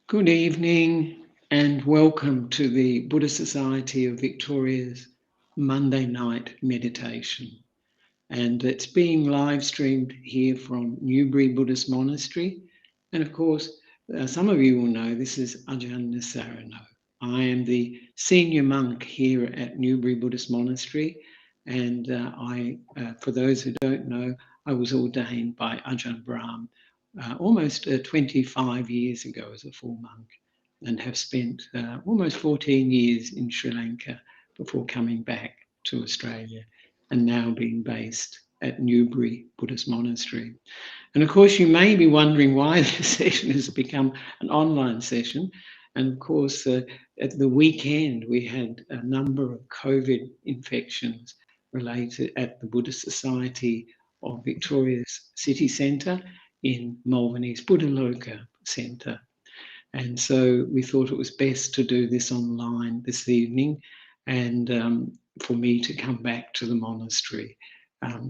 Good evening and welcome to the Buddhist Society of Victoria's Monday night meditation. And it's being live streamed here from Newbury Buddhist Monastery. And of course, some of you will know this is Ajahn Nissarano. I am the senior monk here at Newbury Buddhist Monastery. And for those who don't know, I was ordained by Ajahn Brahm almost 25 years ago as a full monk, and have spent almost 14 years in Sri Lanka before coming back to Australia and now being based at Newbury Buddhist Monastery. And of course, you may be wondering why this session has become an online session. And of course, at the weekend, we had a number of COVID infections related at the Buddhist Society of Victoria's city centre in Melbourne East Buddhaloka Centre. And so we thought it was best to do this online this evening, and for me to come back to the monastery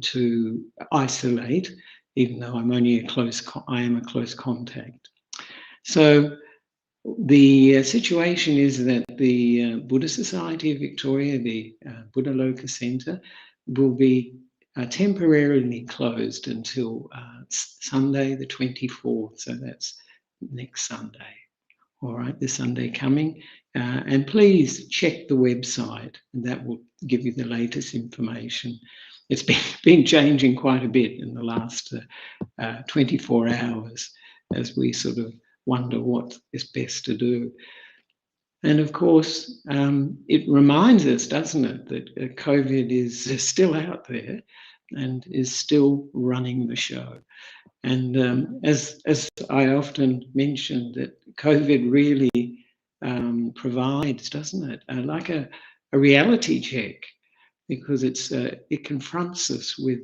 to isolate, even though I'm only I am a close contact. So the situation is that the Buddhist Society of Victoria, the Buddhaloka Centre, will be temporarily closed until Sunday the 24th. So that's next Sunday. All right, this Sunday coming. And please check the website, and that will give you the latest information. It's been changing quite a bit in the last 24 hours as we sort of wonder what is best to do. And of course, it reminds us, doesn't it, that COVID is still out there and is still running the show. And as I often mention, that COVID really provides, doesn't it, like a reality check, because it confronts us with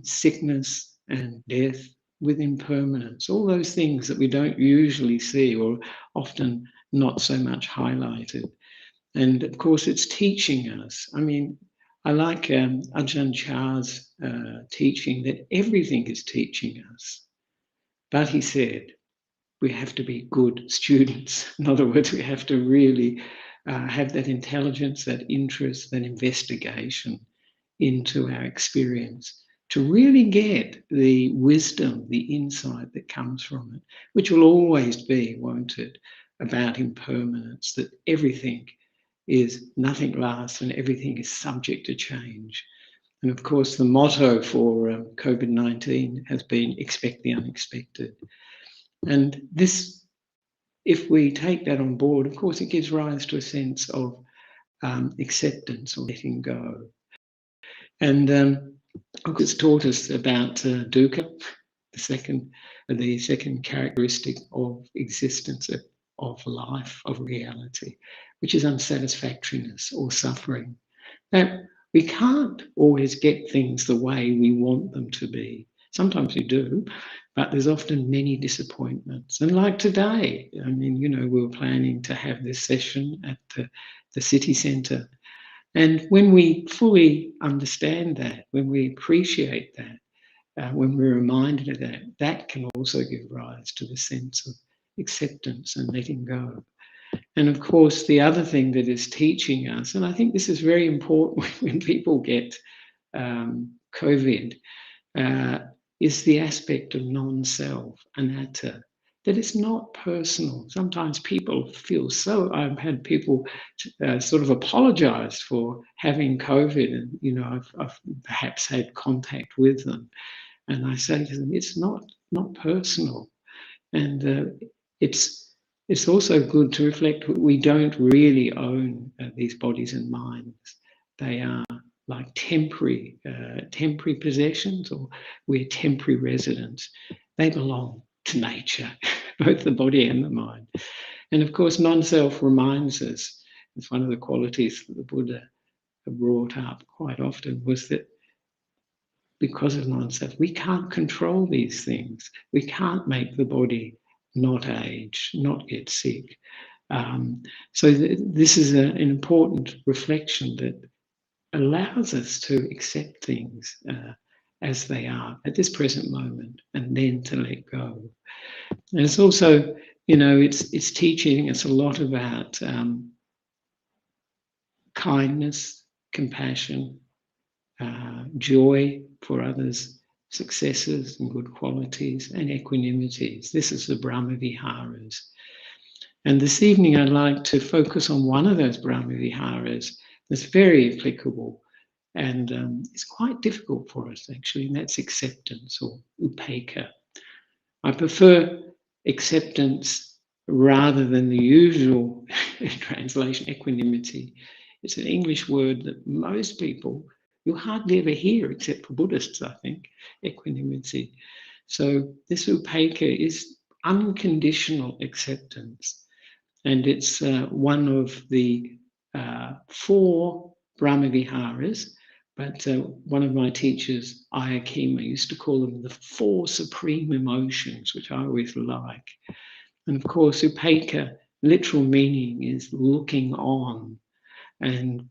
sickness and death, with impermanence, all those things that we don't usually see or often not so much highlighted. And of course, it's teaching us. I mean, I like Ajahn Chah's teaching that everything is teaching us. But he said, we have to be good students. In other words, we have to really have that intelligence, that interest, that investigation into our experience to really get the wisdom, the insight that comes from it, which will always be, won't it, about impermanence, that everything is nothing lasts and everything is subject to change. And of course, the motto for COVID-19 has been expect the unexpected. And this, if we take that on board, of course, it gives rise to a sense of acceptance or letting go. And it's taught us about dukkha, the second characteristic of existence, of life, of reality, which is unsatisfactoriness or suffering. That we can't always get things the way we want them to be. Sometimes we do, but there's often many disappointments. And like today, I mean, we were planning to have this session at the city centre. And when we fully understand that, when we appreciate that, when we're reminded of that, that can also give rise to the sense of acceptance and letting go. And of course, the other thing that is teaching us, and I think this is very important when people get COVID, is the aspect of non-self, anatta, that it's not personal. Sometimes people feel so, I've had people sort of apologize for having COVID, and I've perhaps had contact with them, and I say to them, it's not personal. And it's also good to reflect that we don't really own these bodies and minds. They are like temporary possessions, or we're temporary residents. They belong to nature, both the body and the mind. And of course, non-self reminds us, it's one of the qualities that the Buddha brought up quite often, was that because of non-self, we can't control these things. We can't make the body not age, not get sick. So this is an important reflection that allows us to accept things as they are at this present moment, and then to let go. And it's also it's teaching us a lot about kindness, compassion, joy for others' successes and good qualities, and equanimities. This is the Brahma Viharas. And this evening I'd like to focus on one of those Brahma Viharas that's very applicable and it's quite difficult for us actually, and that's acceptance, or upekkha. I prefer acceptance rather than the usual translation, equanimity. It's an English word that most people, you hardly ever hear except for Buddhists, I think, equanimity. So this upekkha is unconditional acceptance. And it's one of the 4 Brahma Viharas, but one of my teachers, Ayakema, used to call them the 4 supreme emotions, which I always like. And of course, upekkha, literal meaning is looking on. And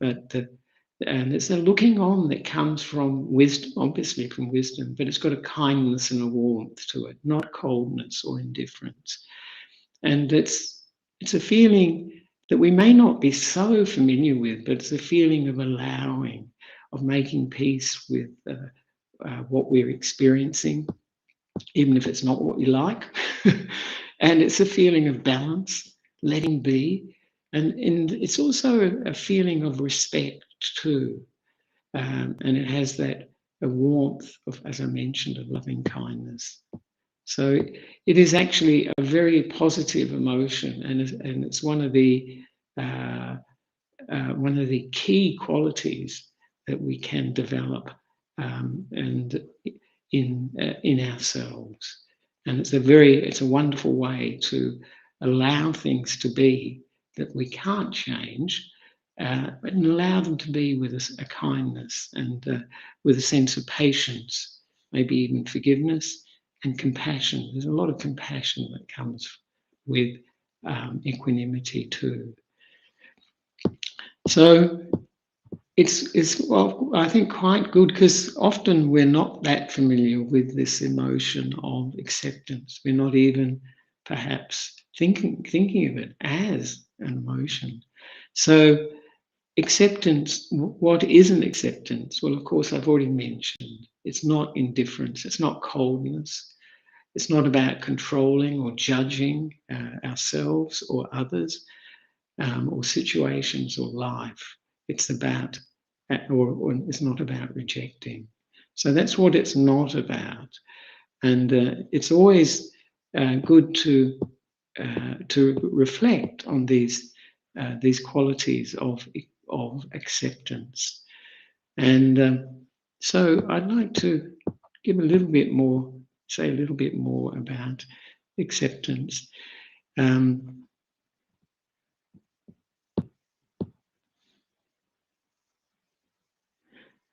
it's a looking on that comes from wisdom, obviously from wisdom, but it's got a kindness and a warmth to it, not coldness or indifference. And it's a feeling that we may not be so familiar with, but it's a feeling of allowing, of making peace with what we're experiencing, even if it's not what we like. And it's a feeling of balance, letting be. And it's also a feeling of respect too. And it has that a warmth of, as I mentioned, of loving kindness. So it is actually a very positive emotion, and it's one of the key qualities that we can develop and in ourselves. And it's a wonderful way to allow things to be that we can't change, but allow them to be with a kindness and with a sense of patience, maybe even forgiveness. And compassion. There's a lot of compassion that comes with equanimity too. So it's well, I think quite good, because often we're not that familiar with this emotion of acceptance. We're not even perhaps thinking of it as an emotion. So acceptance, what isn't acceptance? Well, of course, I've already mentioned, it's not indifference, it's not coldness, it's not about controlling or judging ourselves or others or situations or life. It's about, or it's not about rejecting. So that's what it's not about. And it's always good to reflect on these qualities of acceptance. And so I'd like to give say a little bit more about acceptance.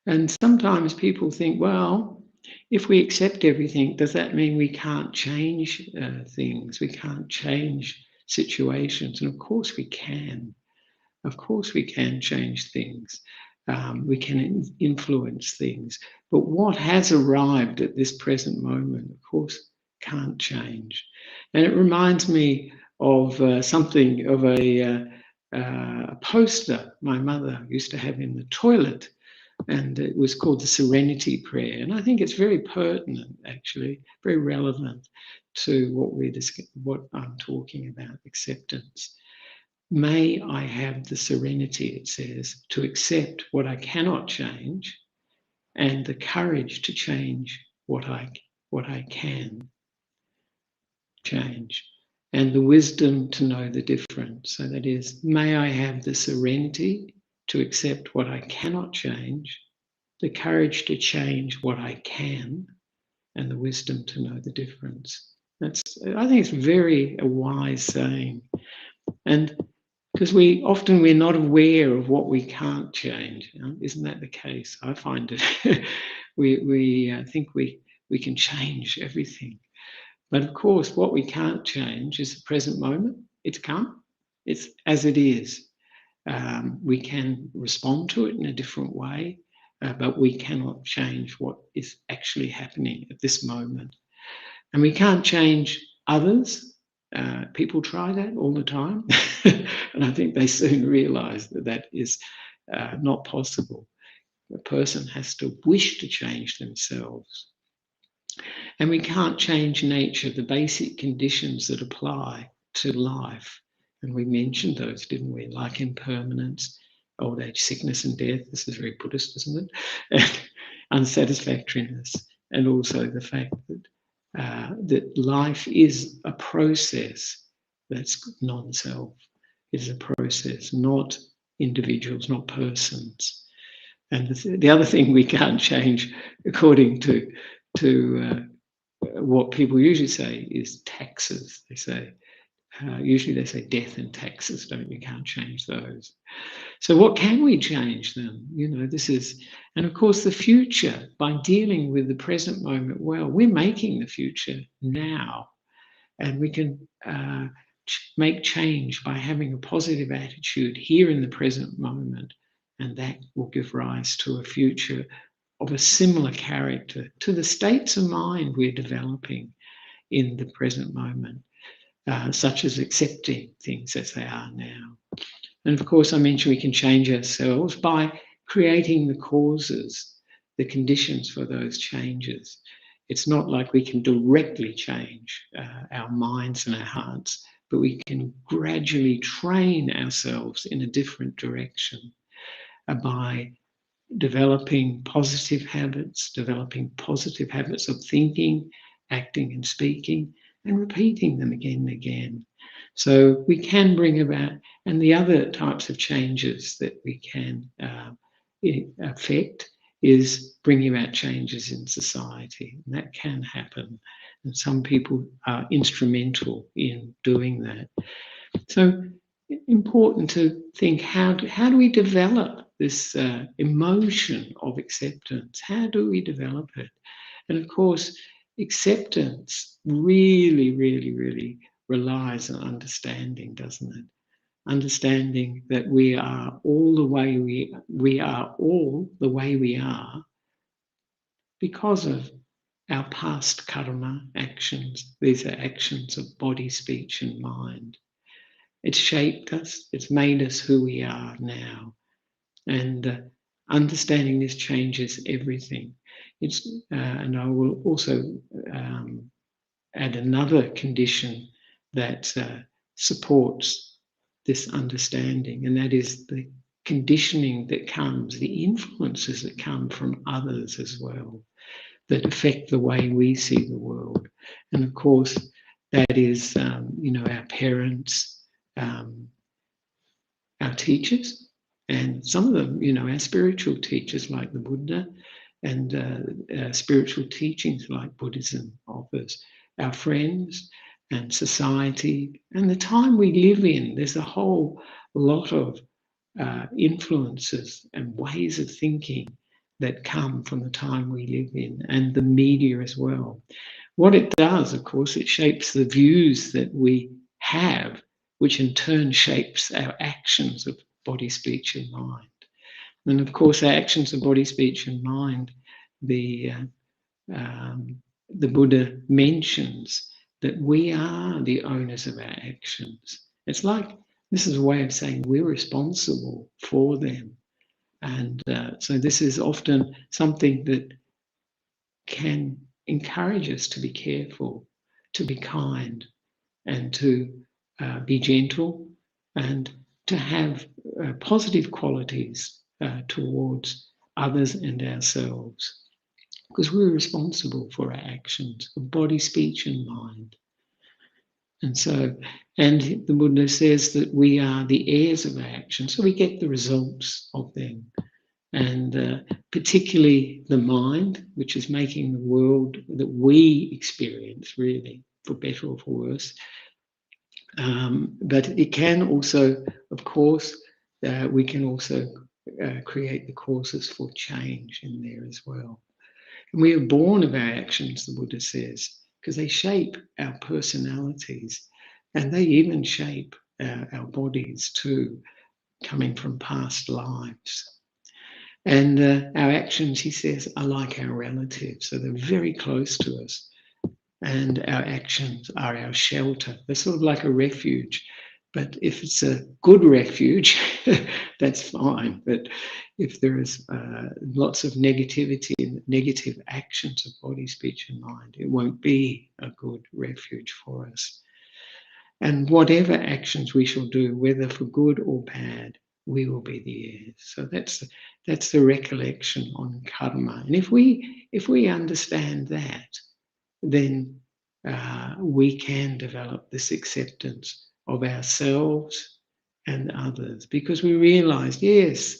And sometimes people think, well, if we accept everything, does that mean we can't change things? We can't change situations? And of course we can. Of course we can change things. We can influence things. But what has arrived at this present moment, of course, can't change. And it reminds me of something of a poster my mother used to have in the toilet, and it was called the Serenity Prayer. And I think it's very pertinent, actually, very relevant to what I'm talking about, acceptance. May I have the serenity, it says, to accept what I cannot change, and the courage to change what I can change, and the wisdom to know the difference. So that is, may I have the serenity to accept what I cannot change, the courage to change what I can, and the wisdom to know the difference. I think it's very a wise saying. And because we're not aware of what we can't change. Isn't that the case? I find it. we think we can change everything. But of course, what we can't change is the present moment. It's come. It's as it is. We can respond to it in a different way, but we cannot change what is actually happening at this moment. And we can't change others. people try that all the time. And I think they soon realise that that is not possible. A person has to wish to change themselves. And we can't change nature, the basic conditions that apply to life. And we mentioned those, didn't we? Like impermanence, old age, sickness and death. This is very Buddhist, isn't it? And unsatisfactoriness. And also the fact that, that life is a process that's non-self. It is a process, not individuals, not persons. And the other thing we can't change, according to what people usually say, is taxes. They say, usually they say death and taxes, don't you? Can't change those. So what can we change them? You know, this is, and of course the future, by dealing with the present moment well, we're making the future now. And we can make change by having a positive attitude here in the present moment. And that will give rise to a future of a similar character to the states of mind we're developing in the present moment, such as accepting things as they are now. And of course, I mentioned we can change ourselves by creating the causes, the conditions for those changes. It's not like we can directly change our minds and our hearts, but we can gradually train ourselves in a different direction by developing positive habits of thinking, acting and speaking, and repeating them again and again. So we can bring about, and the other types of changes that we can affect is bringing about changes in society. And that can happen. And some people are instrumental in doing that. So important to think, how do we develop this emotion of acceptance? How do we develop it? And of course, acceptance really, really, really relies on understanding, doesn't it? Understanding that we are all the way we are all the way we are because of our past karma actions. These are actions of body, speech, and mind. It's shaped us, it's made us who we are now. And understanding this changes everything. And I will also add another condition that supports this understanding, and that is the conditioning that comes, the influences that come from others as well, that affect the way we see the world. And of course, that is, our parents, our teachers, and some of them, our spiritual teachers like the Buddha, and spiritual teachings like Buddhism offers, our friends and society, and the time we live in. There's a whole lot of influences and ways of thinking that come from the time we live in, and the media as well. What it does, of course, it shapes the views that we have, which in turn shapes our actions of body, speech, and mind. And of course, our actions of body, speech, and mind, the Buddha mentions that we are the owners of our actions. It's like, this is a way of saying we're responsible for them. And so this is often something that can encourage us to be careful, to be kind, and to be gentle, and to have positive qualities towards others and ourselves, because we're responsible for our actions of body, speech, and mind. And so, and the Buddha says that we are the heirs of our actions, so we get the results of them. And particularly the mind, which is making the world that we experience, really, for better or for worse. But it can also, of course, we can also create the causes for change in there as well. And we are born of our actions, the Buddha says, because they shape our personalities, and they even shape our bodies too, coming from past lives. And our actions, he says, are like our relatives, so they're very close to us. and our actions are our shelter. They're sort of like a refuge. But if it's a good refuge, that's fine. But if there is lots of negativity and negative actions of body, speech, and mind, it won't be a good refuge for us. And whatever actions we shall do, whether for good or bad, we will be the heirs. So that's the recollection on karma. And if we understand that, then we can develop this acceptance of ourselves and others, because we realize, yes,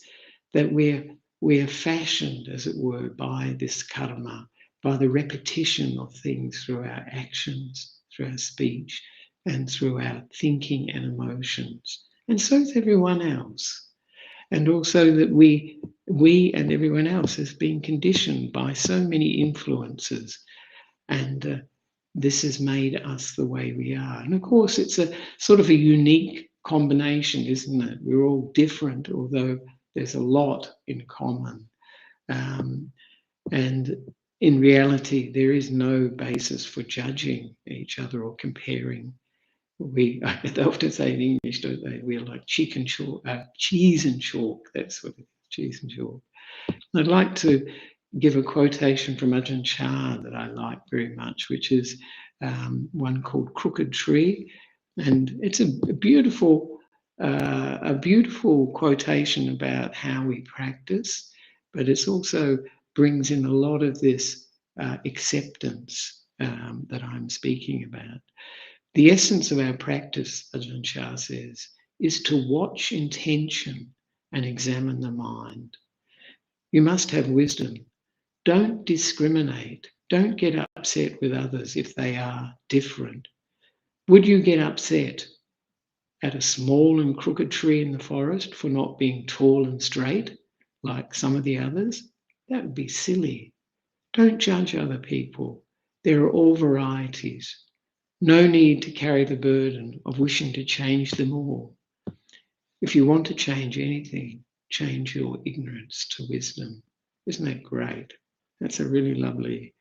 that we're fashioned, as it were, by this karma, by the repetition of things through our actions, through our speech, and through our thinking and emotions. And so is everyone else. And also that we and everyone else has been conditioned by so many influences, and this has made us the way we are. And of course, it's a sort of a unique combination, isn't it? We're all different, although there's a lot in common. And in reality, there is no basis for judging each other or comparing. They often say in English, don't they? We're like cheese and chalk. That's what it is, cheese and chalk. I'd like to give a quotation from Ajahn Brahm that I like very much, which is one called "Crooked Tree," and it's a beautiful quotation about how we practice, but it also brings in a lot of this acceptance that I'm speaking about. The essence of our practice, Ajahn Brahm says, is to watch intention and examine the mind. You must have wisdom. Don't discriminate. Don't get upset with others if they are different. Would you get upset at a small and crooked tree in the forest for not being tall and straight like some of the others? That would be silly. Don't judge other people. There are all varieties. No need to carry the burden of wishing to change them all. If you want to change anything, change your ignorance to wisdom. Isn't that great? That's a really lovely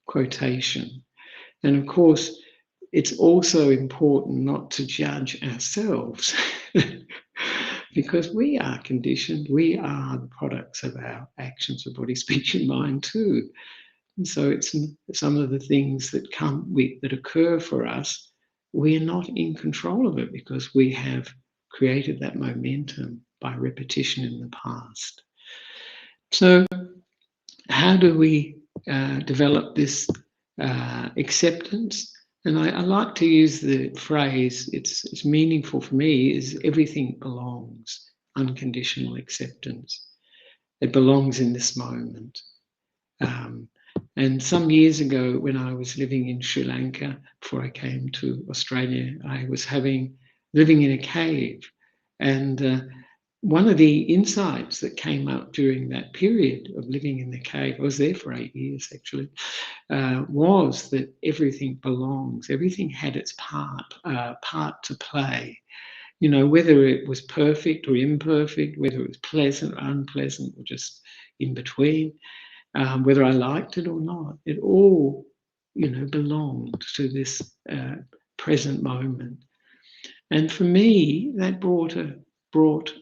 quotation. And of course, it's also important not to judge ourselves because we are conditioned. We are the products of our actions of body, speech, and mind too. And so it's some of the things that that occur for us, we're not in control of it because we have created that momentum by repetition in the past. So how do we develop this acceptance? And I like to use the phrase, it's meaningful for me, is everything belongs, unconditional acceptance. It belongs in this moment. And some years ago, when I was living in Sri Lanka, before I came to Australia, I was living in a cave. And one of the insights that came up during that period of living in the cave, I was there for 8 years actually, was that everything belongs. Everything had its part to play. You know, whether it was perfect or imperfect, whether it was pleasant or unpleasant, or just in between. Whether I liked it or not, it all, belonged to this present moment. And for me, that brought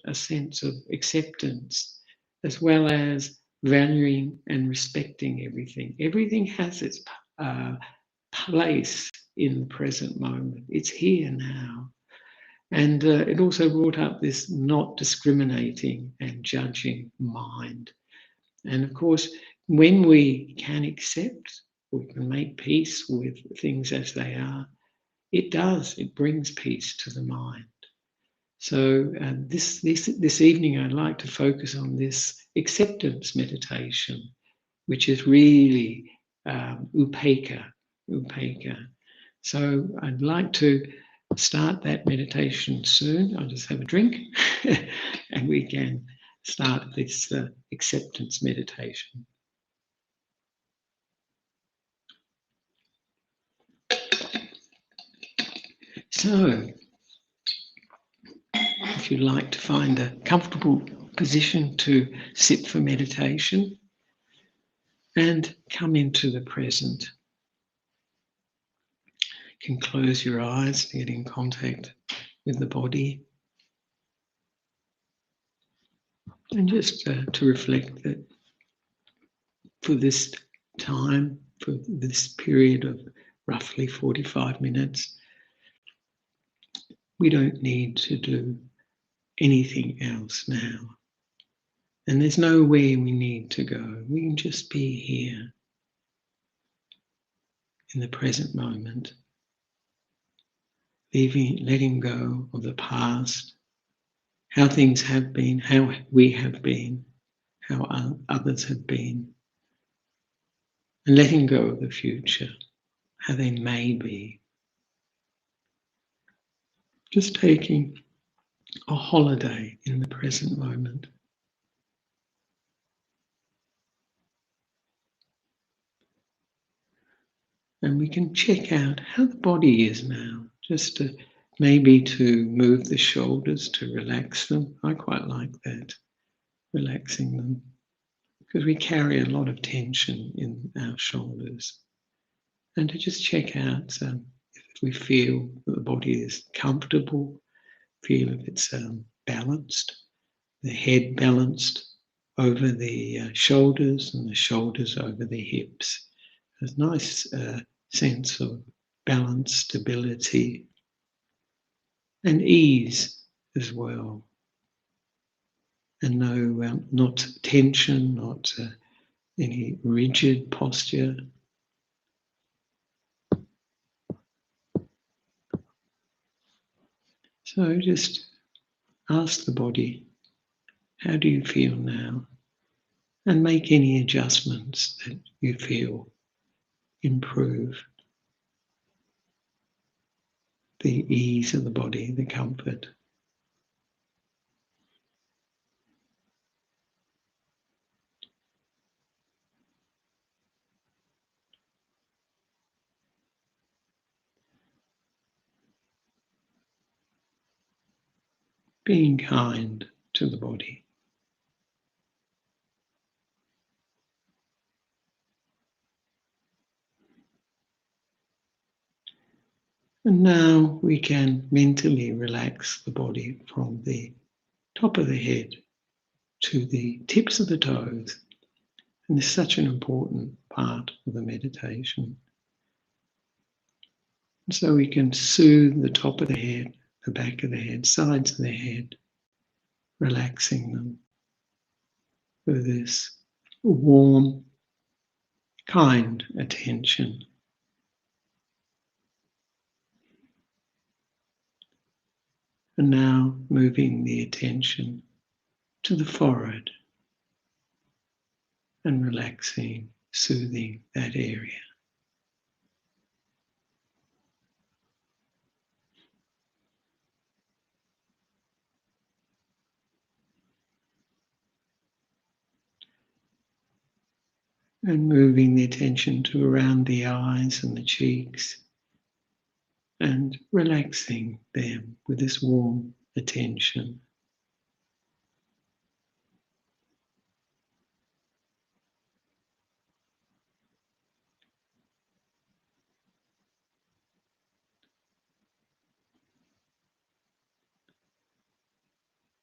a sense of acceptance, as well as valuing and respecting everything. Everything has its place in the present moment. It's here now. And it also brought up this not discriminating and judging mind. And of course, when we can accept, we can make peace with things as they are, it brings peace to the mind. So this evening, I'd like to focus on this acceptance meditation, which is really upekkha. So I'd like to start that meditation soon. I'll just have a drink and we can start this acceptance meditation. So, if you'd like to find a comfortable position to sit for meditation and come into the present. You can close your eyes to get in contact with the body. And just to reflect that for this time, for this period of roughly 45 minutes, we don't need to do anything else now. And there's nowhere we need to go. We can just be here in the present moment, letting go of the past, how things have been, how we have been, how others have been, and letting go of the future, how they may be. Just taking a holiday in the present moment. And we can check out how the body is now, just to maybe to move the shoulders, to relax them. I quite like that, relaxing them, because we carry a lot of tension in our shoulders. And to just check out if we feel that the body is comfortable, feel if it's balanced, the head balanced over the shoulders and the shoulders over the hips. There's a nice sense of balance, stability, and ease as well. And no, not tension, not any rigid posture. So just ask the body, how do you feel now? And make any adjustments that you feel improve the ease of the body, the comfort. Being kind to the body. And now we can mentally relax the body from the top of the head to the tips of the toes. And this is such an important part of the meditation. And so we can soothe the top of the head, the back of the head, sides of the head, relaxing them with this warm, kind attention. And now moving the attention to the forehead and relaxing, soothing that area. And moving the attention to around the eyes and the cheeks and relaxing them with this warm attention.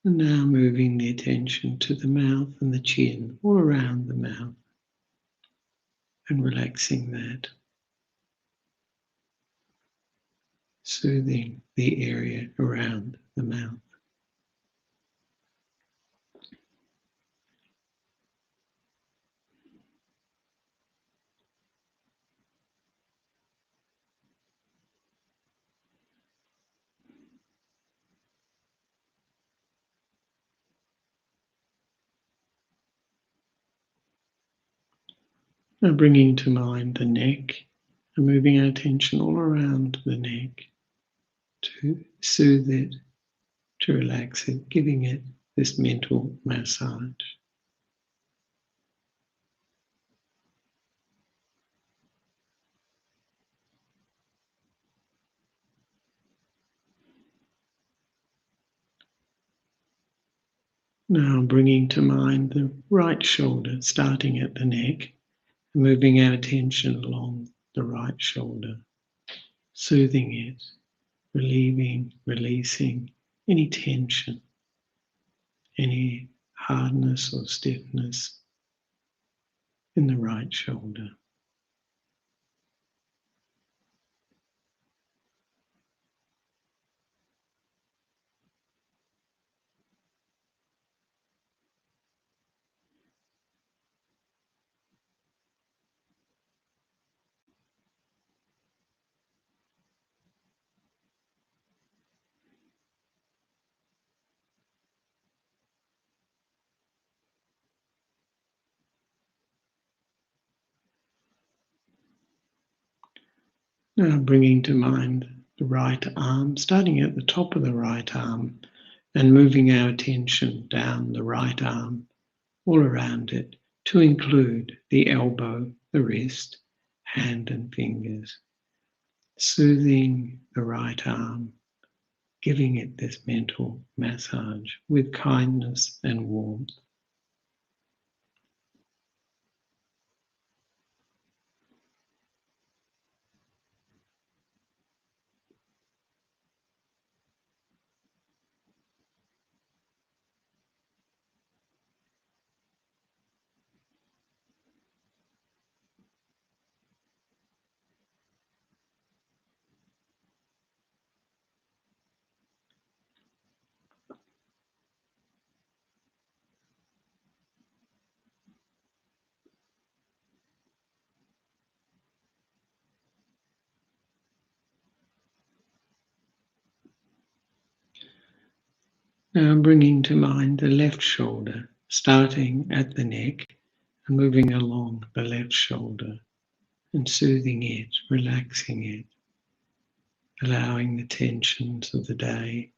And now moving the attention to the mouth and the chin, all around the mouth, and relaxing that, soothing the area around the mouth. Now bringing to mind the neck and moving our attention all around the neck to soothe it, to relax it, giving it this mental massage. Now bringing to mind the right shoulder, starting at the neck, moving our attention along the right shoulder, soothing it, relieving, releasing any tension, any hardness or stiffness in the right shoulder. Now bringing to mind the right arm, starting at the top of the right arm and moving our attention down the right arm, all around it, to include the elbow, the wrist, hand and fingers, soothing the right arm, giving it this mental massage with kindness and warmth. Now bringing to mind the left shoulder, starting at the neck and moving along the left shoulder and soothing it, relaxing it, allowing the tensions of the day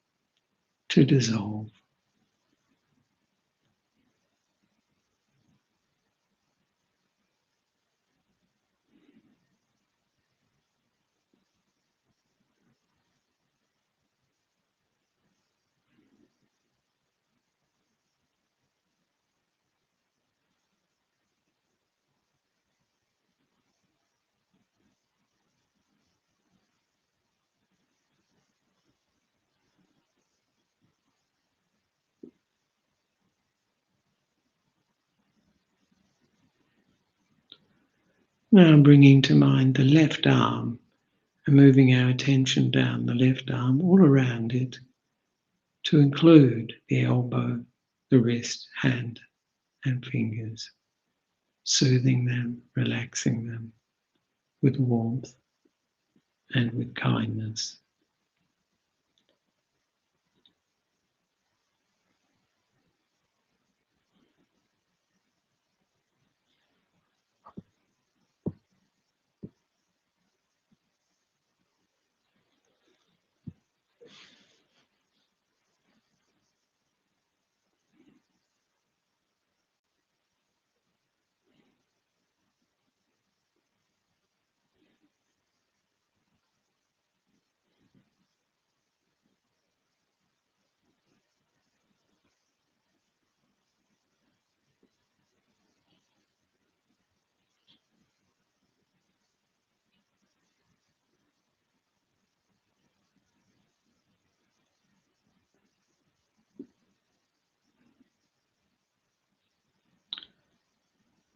to dissolve. Now bringing to mind the left arm and moving our attention down the left arm, all around it, to include the elbow, the wrist, hand and fingers, soothing them, relaxing them with warmth and with kindness.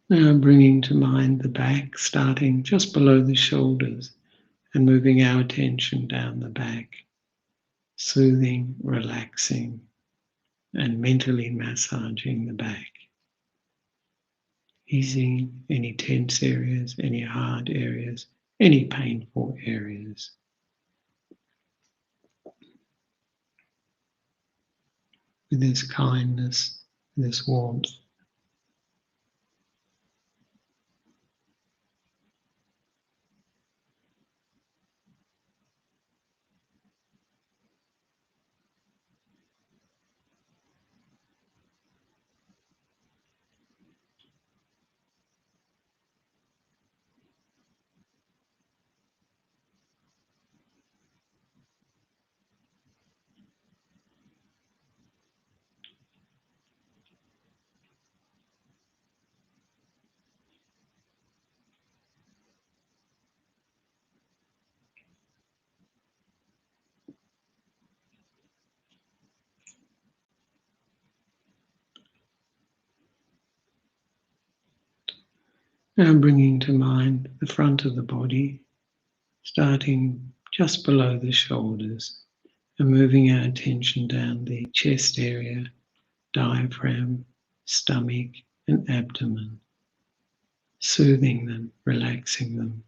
Now bringing to mind the back, starting just below the shoulders and moving our attention down the back, soothing, relaxing, and mentally massaging the back, easing any tense areas, any hard areas, any painful areas. With this kindness, this warmth. Now bringing to mind the front of the body, starting just below the shoulders and moving our attention down the chest area, diaphragm, stomach and abdomen, soothing them, relaxing them,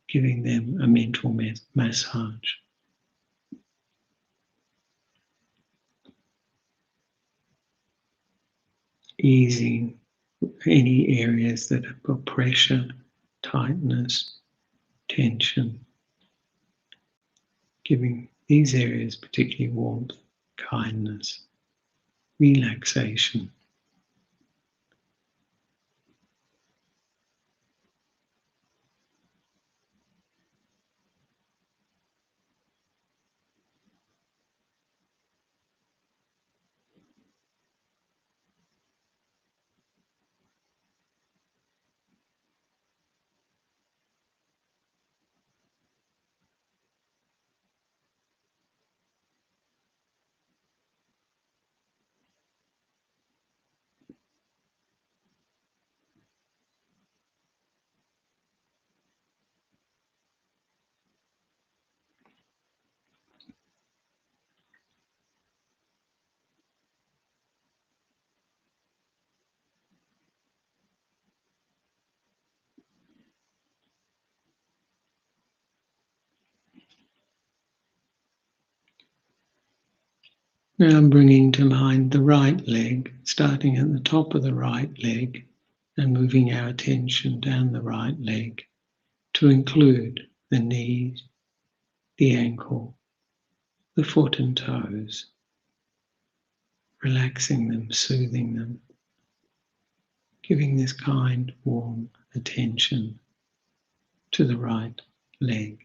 giving them a mental massage. Easing any areas that have got pressure, tightness, tension, giving these areas particularly warmth, kindness, relaxation. Now bringing to mind the right leg, starting at the top of the right leg and moving our attention down the right leg to include the knee, the ankle, the foot and toes, relaxing them, soothing them, giving this kind, warm attention to the right leg.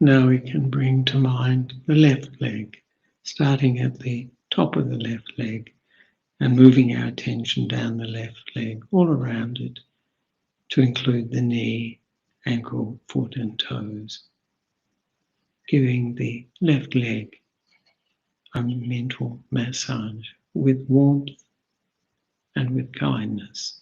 Now we can bring to mind the left leg, starting at the top of the left leg and moving our attention down the left leg, all around it, to include the knee, ankle, foot and toes, giving the left leg a mental massage with warmth and with kindness.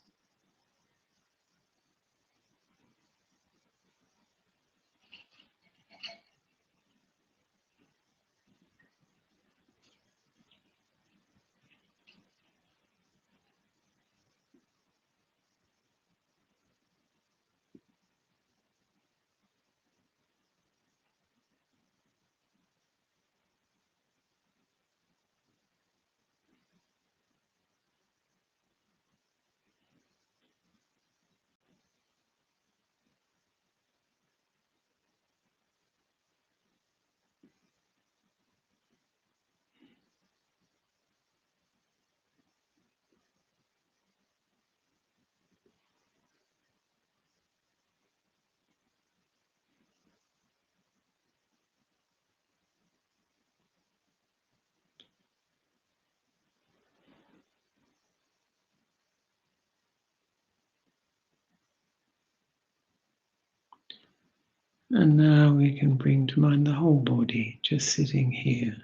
And now we can bring to mind the whole body, just sitting here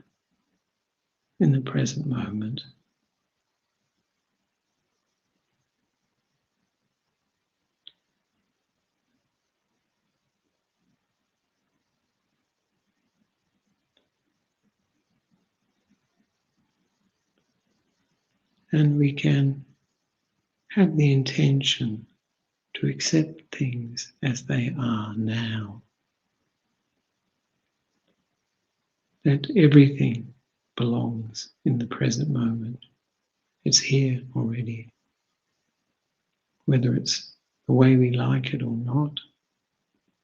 in the present moment. And we can have the intention to accept things as they are now. That everything belongs in the present moment. It's here already. Whether it's the way we like it or not,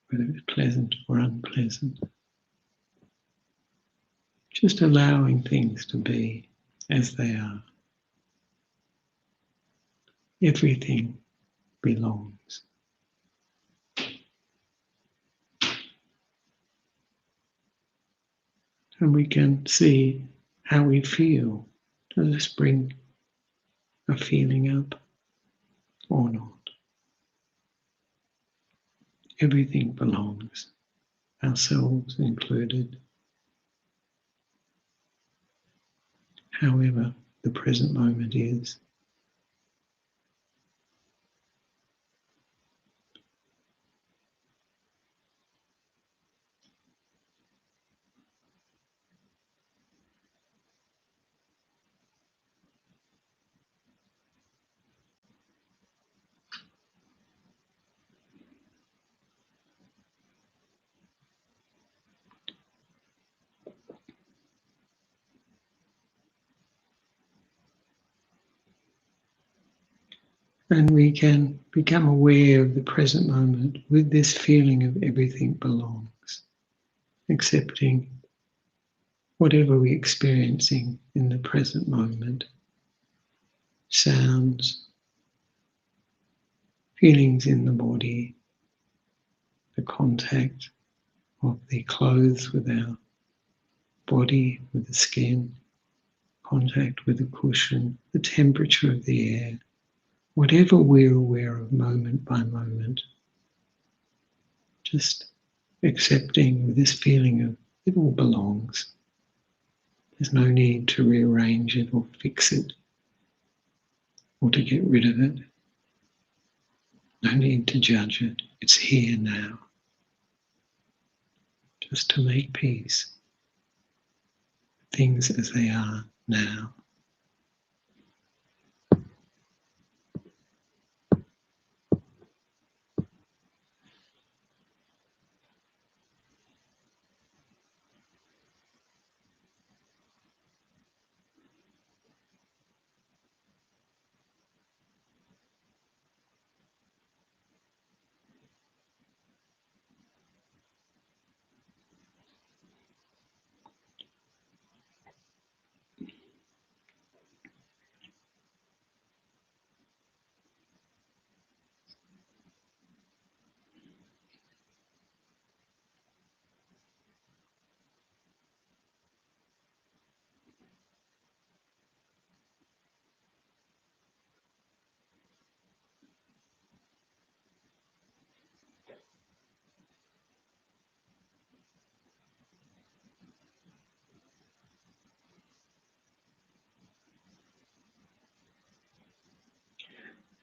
whether it's pleasant or unpleasant. Just allowing things to be as they are. Everything belongs. And we can see how we feel. Does this bring a feeling up or not? Everything belongs, ourselves included. However the present moment is. And we can become aware of the present moment with this feeling of everything belongs, accepting whatever we're experiencing in the present moment, sounds, feelings in the body, the contact of the clothes with our body, with the skin, contact with the cushion, the temperature of the air, whatever we're aware of moment by moment, just accepting with this feeling of it all belongs. There's no need to rearrange it or fix it or to get rid of it. No need to judge it. It's here now. Just to make peace. Things as they are now.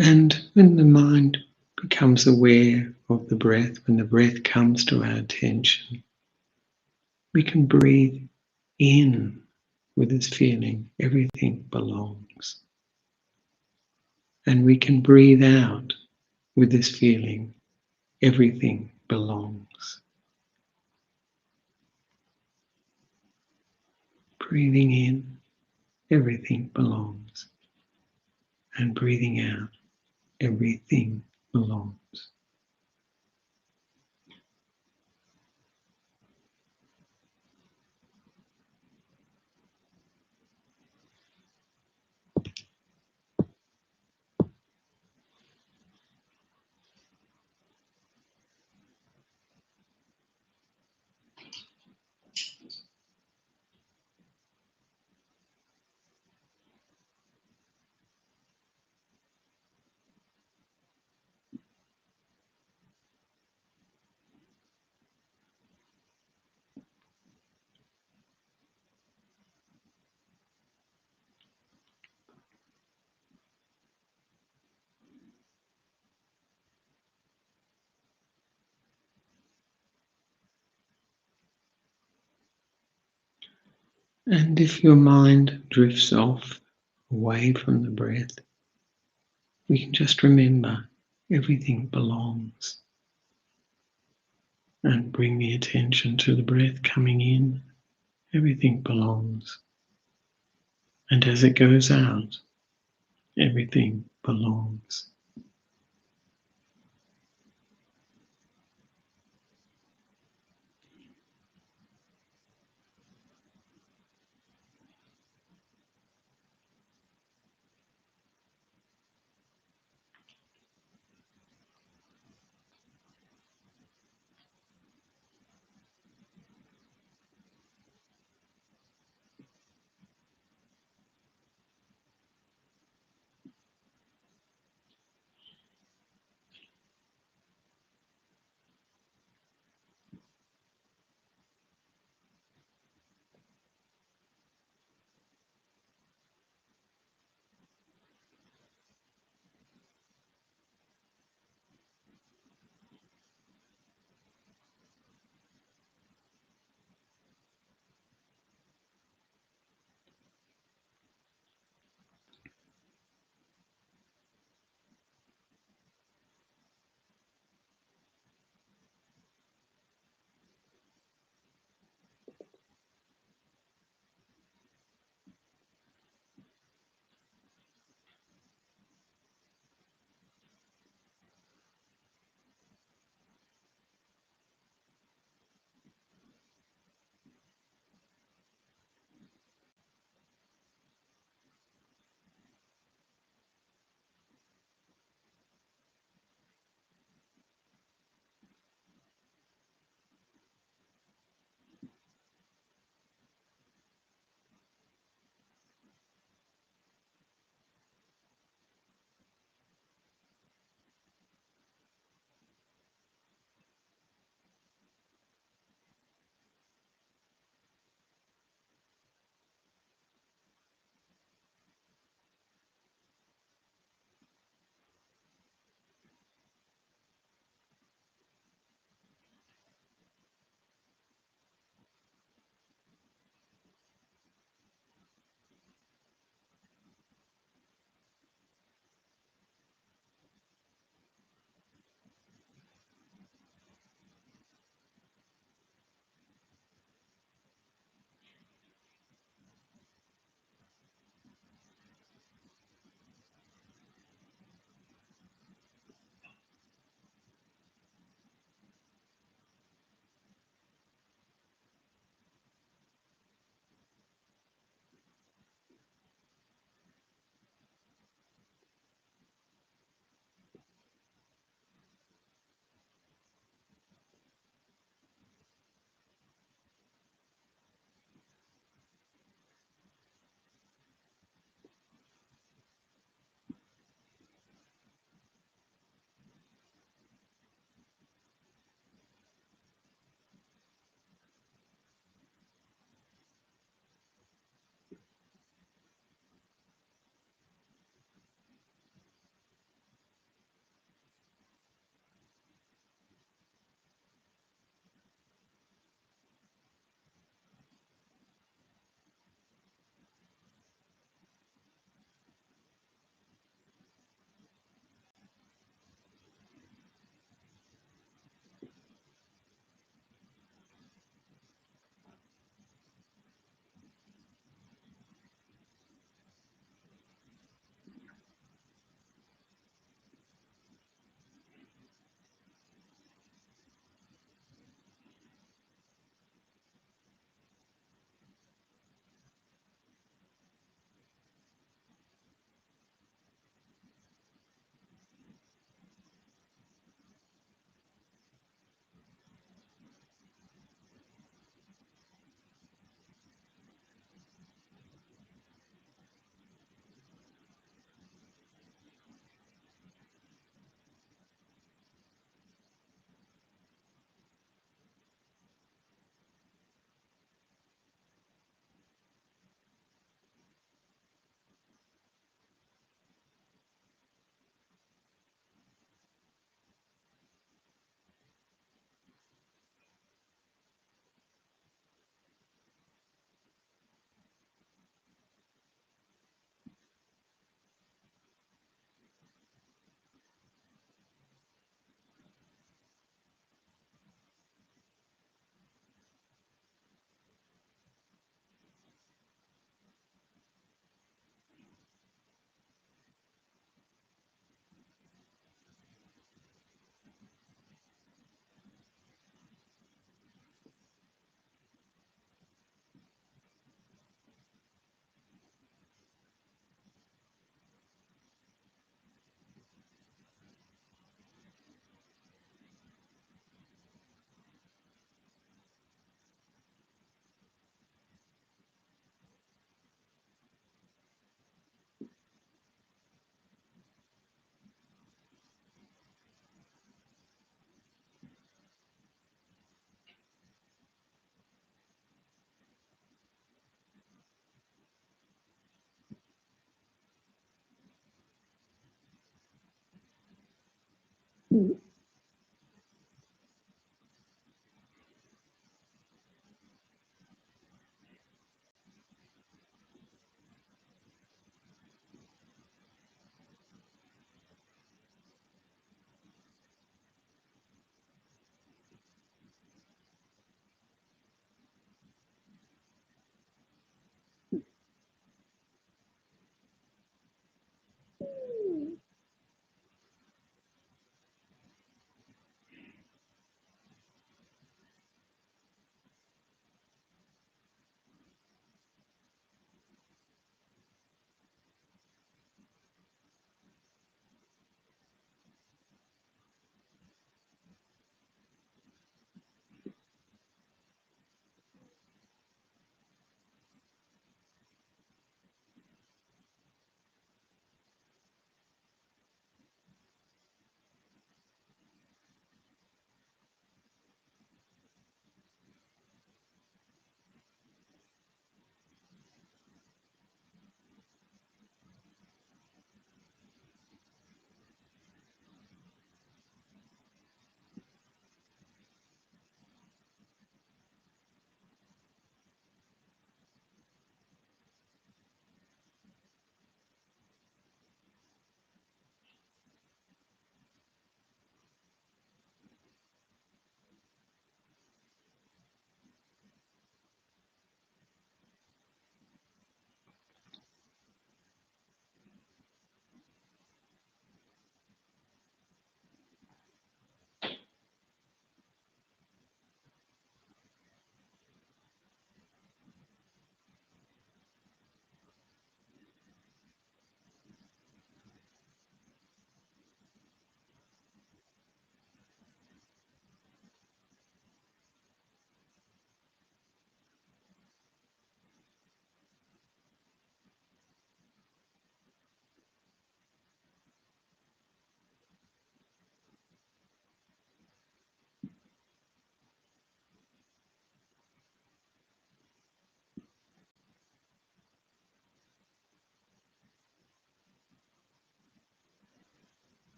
And when the mind becomes aware of the breath, when the breath comes to our attention, we can breathe in with this feeling, everything belongs. And we can breathe out with this feeling, everything belongs. Breathing in, everything belongs. And breathing out, everything belongs. And if your mind drifts off away from the breath, we can just remember everything belongs and bring the attention to the breath coming in. Everything belongs. And as it goes out, everything belongs.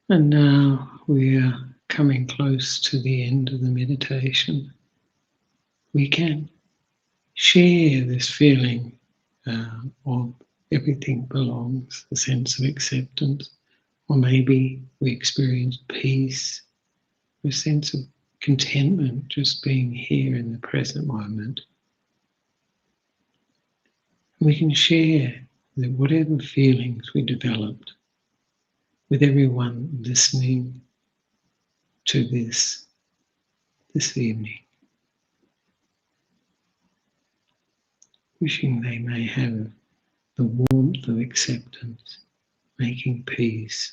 And now we are coming close to the end of the meditation. We can share this feeling of everything belongs, the sense of acceptance, or maybe we experience peace, a sense of contentment just being here in the present moment. We can share that whatever feelings we developed with everyone listening to this evening, wishing they may have the warmth of acceptance, making peace.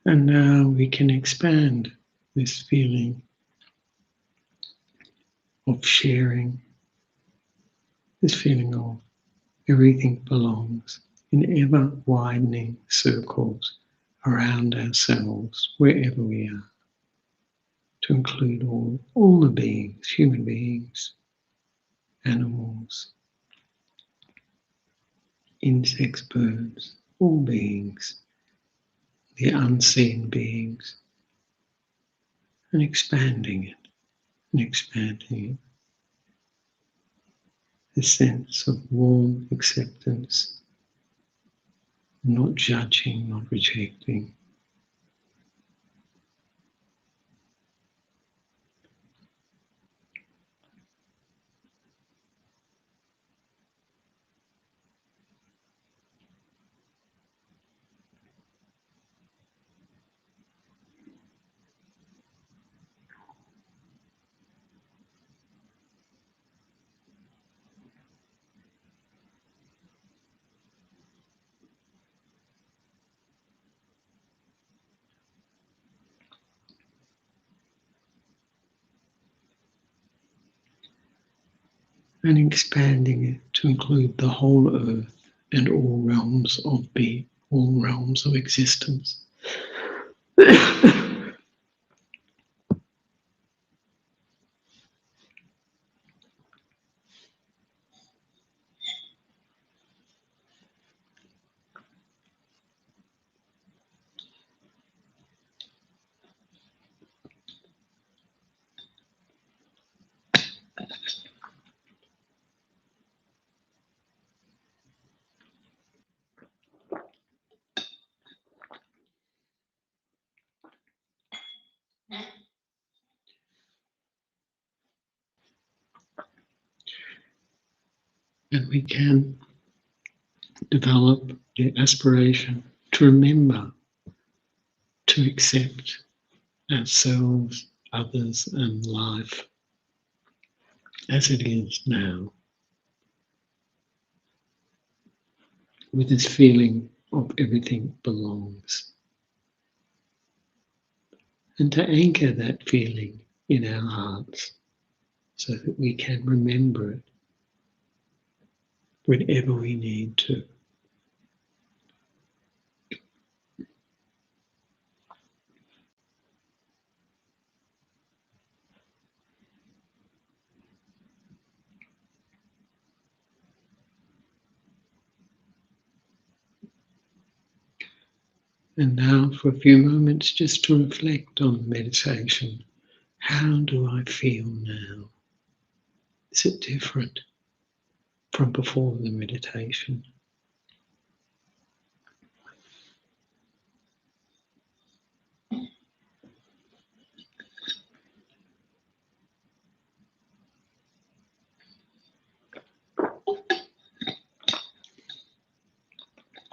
And now we can expand this feeling of sharing, this feeling of everything belongs in ever widening circles around ourselves, wherever we are, to include all the beings, human beings, animals, insects, birds, all beings, the unseen beings, and expanding it, and expanding it. A sense of warm acceptance, not judging, not rejecting. And expanding it to include the whole earth and all realms of being, all realms of existence. And we can develop the aspiration to remember to accept ourselves, others, and life as it is now, with this feeling of everything belongs. And to anchor that feeling in our hearts so that we can remember it whenever we need to. And now for a few moments just to reflect on meditation. How do I feel now? Is it different from before the meditation?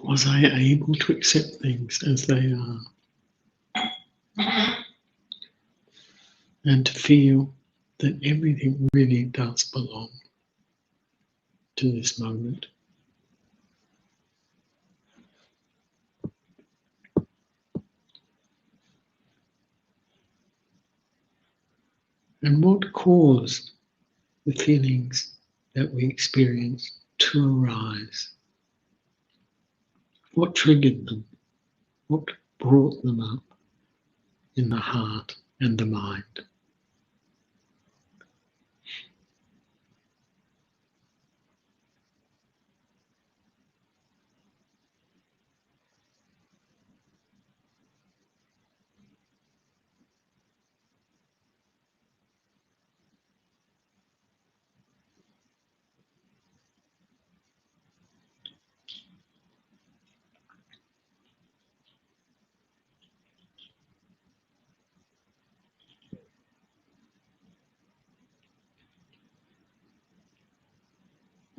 Was I able to accept things as they are? And to feel that everything really does belong to this moment. And what caused the feelings that we experience to arise? What triggered them? What brought them up in the heart and the mind?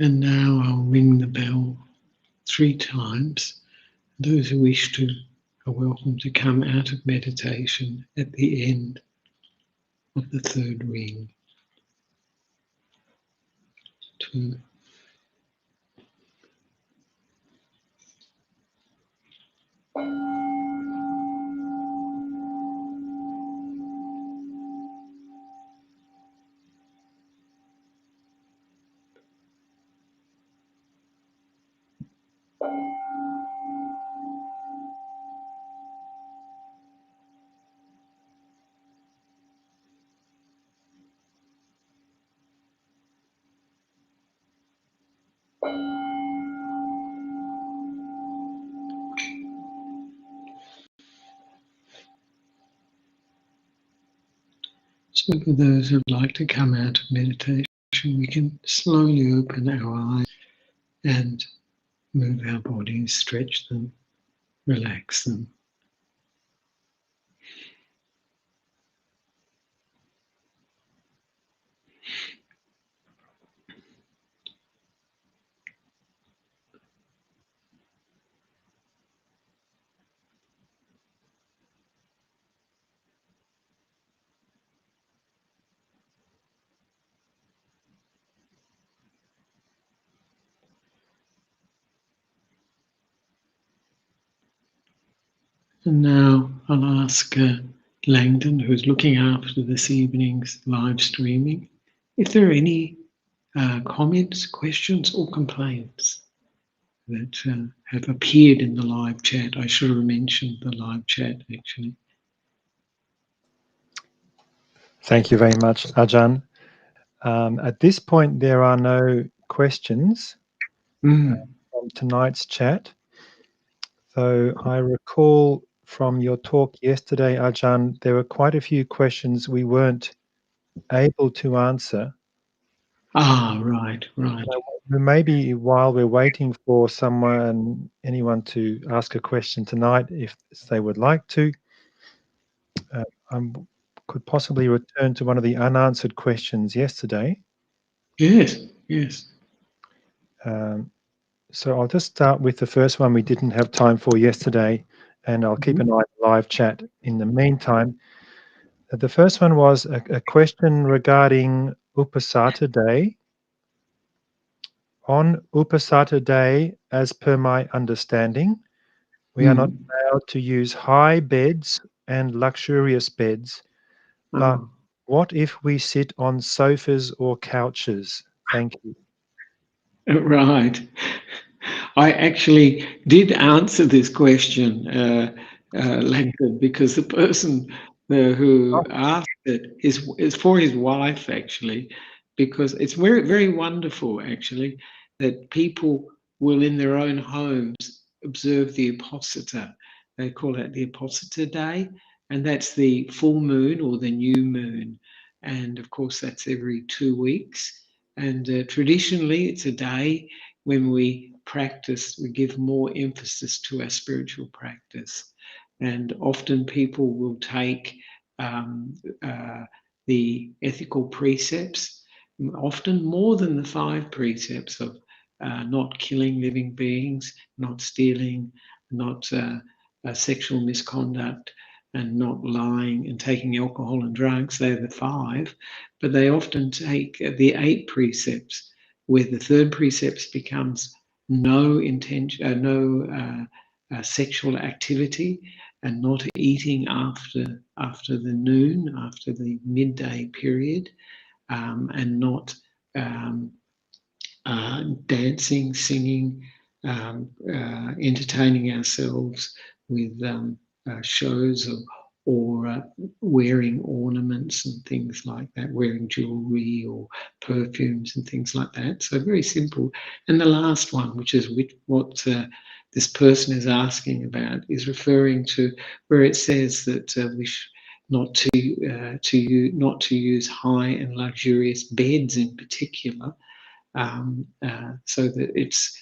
And now I'll ring the bell 3 times. Those who wish to are welcome to come out of meditation at the end of the 3rd ring. 2. So for those who'd like to come out of meditation, we can slowly open our eyes and move our bodies, stretch them, relax them. And now I'll ask Langdon, who's looking after this evening's live streaming, if there are any comments, questions or complaints that have appeared in the live chat. I should have mentioned the live chat actually. Thank you very much, Ajahn. At this point, there are no questions from tonight's chat. So I recall from your talk yesterday, Ajahn, there were quite a few questions we weren't able to answer. Right. So maybe while we're waiting for anyone to ask a question tonight, if they would like to, I could possibly return to one of the unanswered questions yesterday. Yes. So I'll just start with the first one we didn't have time for yesterday, and I'll keep an eye on the live chat in the meantime. The first one was a question regarding Upasata Day. On Upasata Day, as per my understanding, we are not allowed to use high beds and luxurious beds, but what if we sit on sofas or couches? Thank you. Right. I actually did answer this question, Langford, because the person who asked it is for his wife, actually, because it's very, very wonderful, actually, that people will in their own homes observe the Apostata. They call it the Apostata Day, and that's the full moon or the new moon. And of course, that's every 2 weeks. And traditionally, it's a day when we practice, we give more emphasis to our spiritual practice. And often people will take the ethical precepts, often more than the 5 precepts of not killing living beings, not stealing, not sexual misconduct, and not lying and taking alcohol and drugs. They're the 5, but they often take the 8 precepts, where the 3rd precept becomes no intention, no sexual activity, and not eating after the noon, after the midday period, and not dancing, singing, entertaining ourselves with shows or wearing ornaments and things like that, wearing jewelry or perfumes and things like that. So very simple. And the last one, which is what this person is asking about, is referring to where it says that we not to use high and luxurious beds in particular, so that it's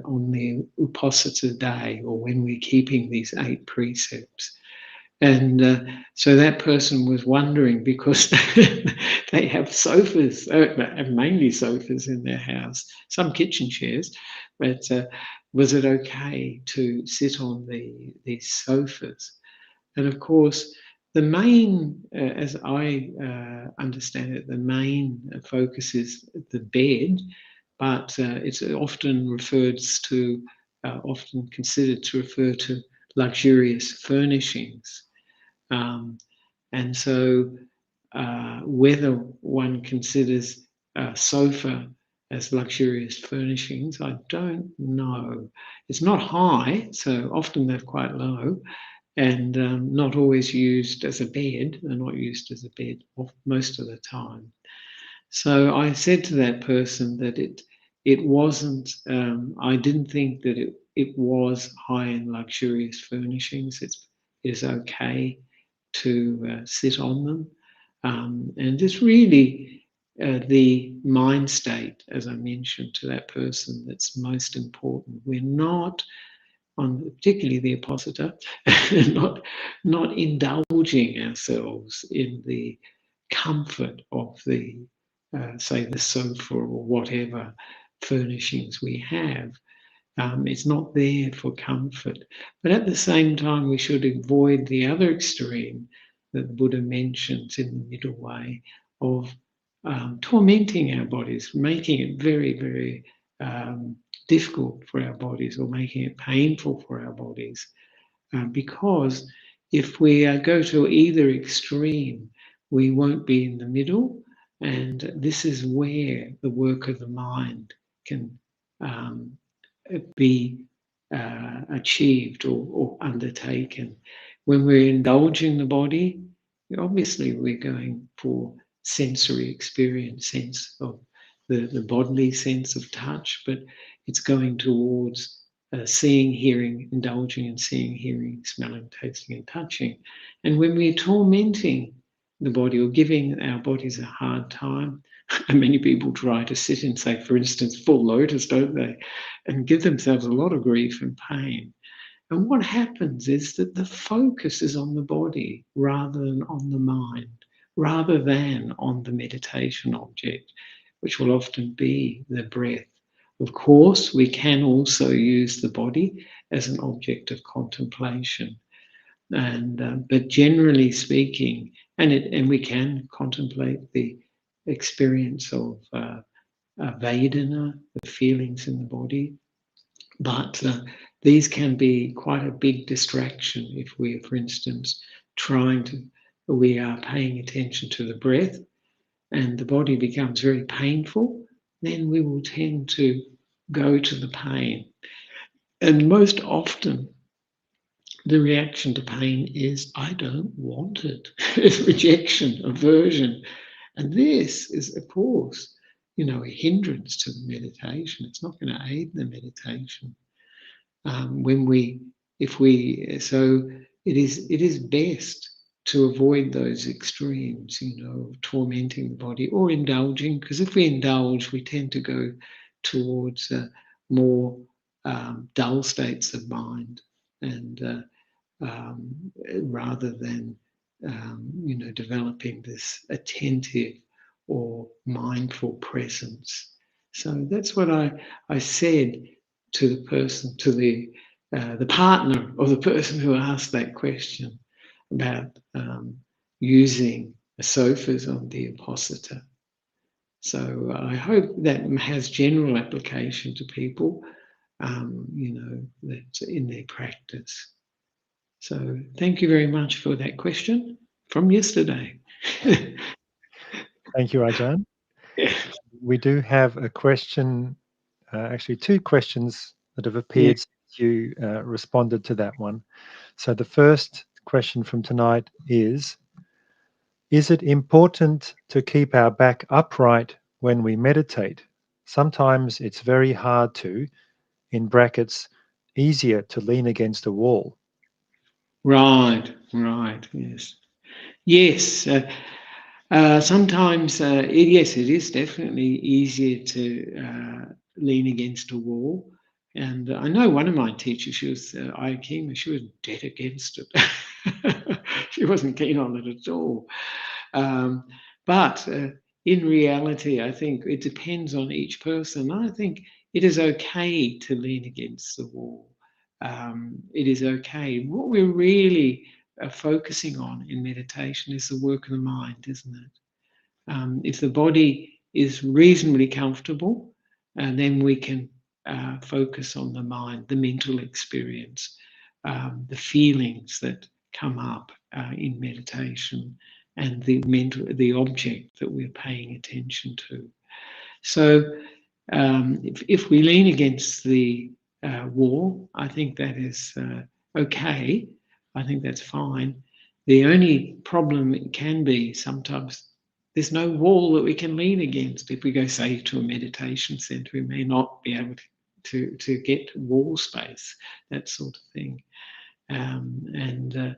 on the Uposatha day, or when we're keeping these 8 precepts. And so that person was wondering, because they have sofas, mainly sofas in their house, some kitchen chairs, but was it okay to sit on these sofas? And of course, the main, as I understand it, the main focus is the bed, but it's often often considered to refer to luxurious furnishings. And so whether one considers a sofa as luxurious furnishings, I don't know. It's not high, so often they're quite low, and not always used as a bed. They're not used as a bed most of the time. So I said to that person that it wasn't, I didn't think that it was high and luxurious furnishings. It is okay to sit on them. And it's really the mind state, as I mentioned to that person, that's most important. We're not, particularly the Apostata, not indulging ourselves in the comfort of the, say, the sofa or whatever furnishings we have. It's not there for comfort. But at the same time, we should avoid the other extreme that the Buddha mentions in the middle way of tormenting our bodies, making it very, very difficult for our bodies, or making it painful for our bodies. Because if we go to either extreme, we won't be in the middle. And this is where the work of the mind can be achieved or undertaken. When we're indulging the body, obviously we're going for sensory experience, sense of the bodily sense of touch, but it's going towards seeing, hearing, indulging in seeing, hearing, smelling, tasting, and touching. And when we're tormenting the body or giving our bodies a hard time, and many people try to sit in, say, for instance, full lotus, don't they, and give themselves a lot of grief and pain. And what happens is that the focus is on the body rather than on the mind, rather than on the meditation object, which will often be the breath. Of course, we can also use the body as an object of contemplation, but generally speaking, and we can contemplate the experience of Vedana, the feelings in the body, but these can be quite a big distraction if we're, for instance, we are paying attention to the breath and the body becomes very painful, then we will tend to go to the pain. And most often, the reaction to pain is, I don't want it. It's rejection, aversion. And this is, of course, a hindrance to the meditation. It's not going to aid the meditation. So it is best to avoid those extremes, of tormenting the body or indulging, because if we indulge, we tend to go towards more dull states of mind, and rather than developing this attentive or mindful presence. So that's what I said to the person, to the partner or the person who asked that question about using sofas on the Apostata. So I hope that has general application to people, that's in their practice. So thank you very much for that question from yesterday. Thank you, Ajahn. We do have a question, actually 2 questions that have Yeah. appeared since you responded to that one. So the first question from tonight is it important to keep our back upright when we meditate? Sometimes it's very hard to, in brackets, easier to lean against a wall. Right, yes. Yes, sometimes, yes, it is definitely easier to lean against a wall. And I know one of my teachers, she was Ayakema, she was dead against it. She wasn't keen on it at all. But in reality, I think it depends on each person. I think it is okay to lean against the wall. It is okay. What we're really focusing on in meditation is the work of the mind, isn't it? If the body is reasonably comfortable, then we can focus on the mind, the mental experience, the feelings that come up in meditation, and the object that we're paying attention to. So, if we lean against the wall, I think that is okay. I think that's fine. The only problem it can be sometimes there's no wall that we can lean against. If we go, say, to a meditation center, we may not be able to get wall space, that sort of thing. And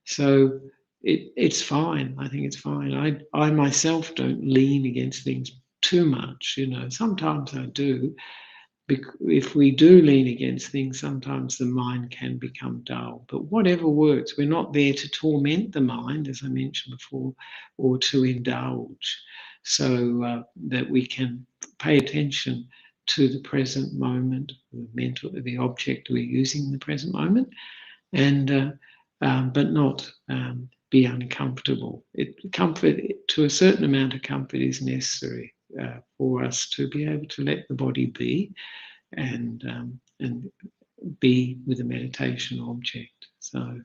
so it's fine. I think it's fine. I myself don't lean against things too much. Sometimes I do. If we do lean against things, sometimes the mind can become dull. But whatever works, we're not there to torment the mind, as I mentioned before, or to indulge. So that we can pay attention to the present moment, the object we're using in the present moment, and but not be uncomfortable. Comfort, to a certain amount of comfort, is necessary for us to be able to let the body be and be with a meditation object. So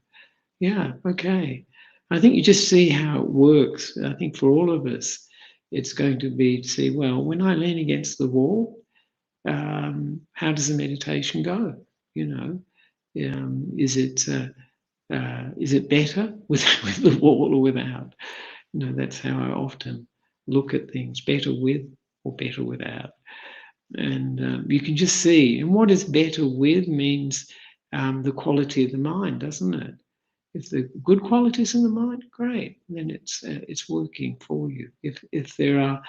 yeah, okay. I think you just see how it works. I think for all of us, it's going to be to see, well, when I lean against the wall, how does the meditation go? Is it better with the wall or without? That's how I often look at things: better with or better without. And you can just see. And what is better with means the quality of the mind, doesn't it? If the good qualities in the mind, great, then it's working for you. If there are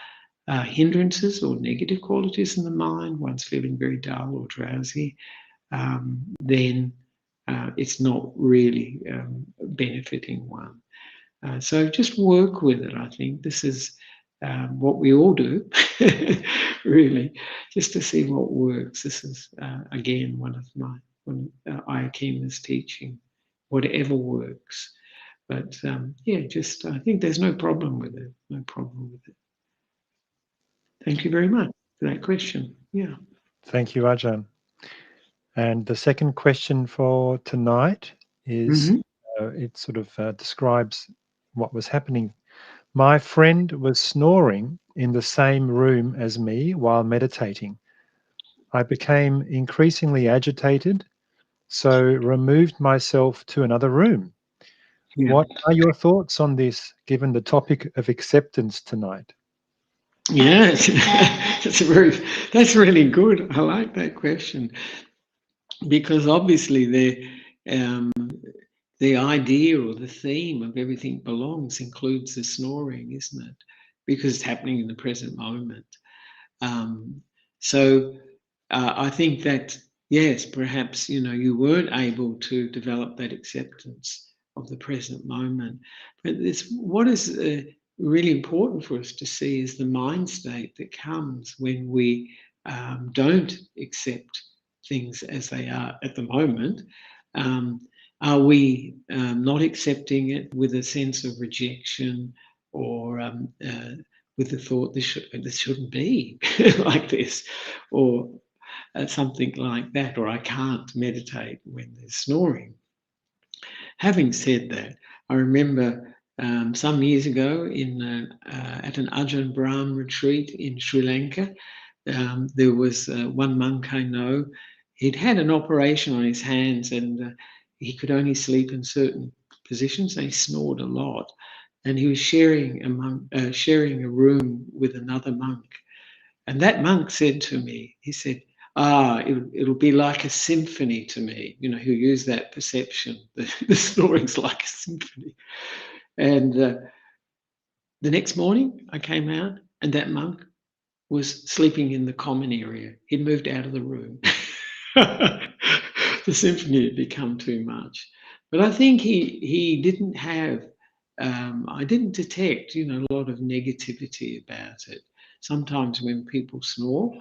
hindrances or negative qualities in the mind, one's feeling very dull or drowsy, then it's not really benefiting one. So just work with it. I think this is what we all do, really, just to see what works. This is, again, one of Ayakema's teaching, whatever works. But yeah, just I think there's no problem with it. No problem with it. Thank you very much for that question. Yeah. Thank you, Ajahn. And the second question for tonight is it sort of describes what was happening. My friend was snoring in the same room as me while meditating. I became increasingly agitated, so removed myself to another room. Yeah. What are your thoughts on this, given the topic of acceptance tonight? Yeah, that's really good. I like that question, because obviously the idea or the theme of everything belongs includes the snoring, isn't it? Because it's happening in the present moment. So I think that, yes, perhaps you weren't able to develop that acceptance of the present moment. But what is really important for us to see is the mind state that comes when we don't accept things as they are at the moment. Are we not accepting it with a sense of rejection, or with the thought this shouldn't be like this, or something like that, or I can't meditate when there's snoring? Having said that, I remember some years ago at an Ajahn Brahm retreat in Sri Lanka, there was one monk I know. He'd had an operation on his hands, and he could only sleep in certain positions. He snored a lot, and he was sharing a room with another monk. And that monk said to me, he said, it'll be like a symphony to me. You know, he'll use that perception. The snoring's like a symphony. And the next morning I came out and that monk was sleeping in the common area. He'd moved out of the room. The symphony had become too much. But I think he didn't have, I didn't detect, a lot of negativity about it. Sometimes when people snore,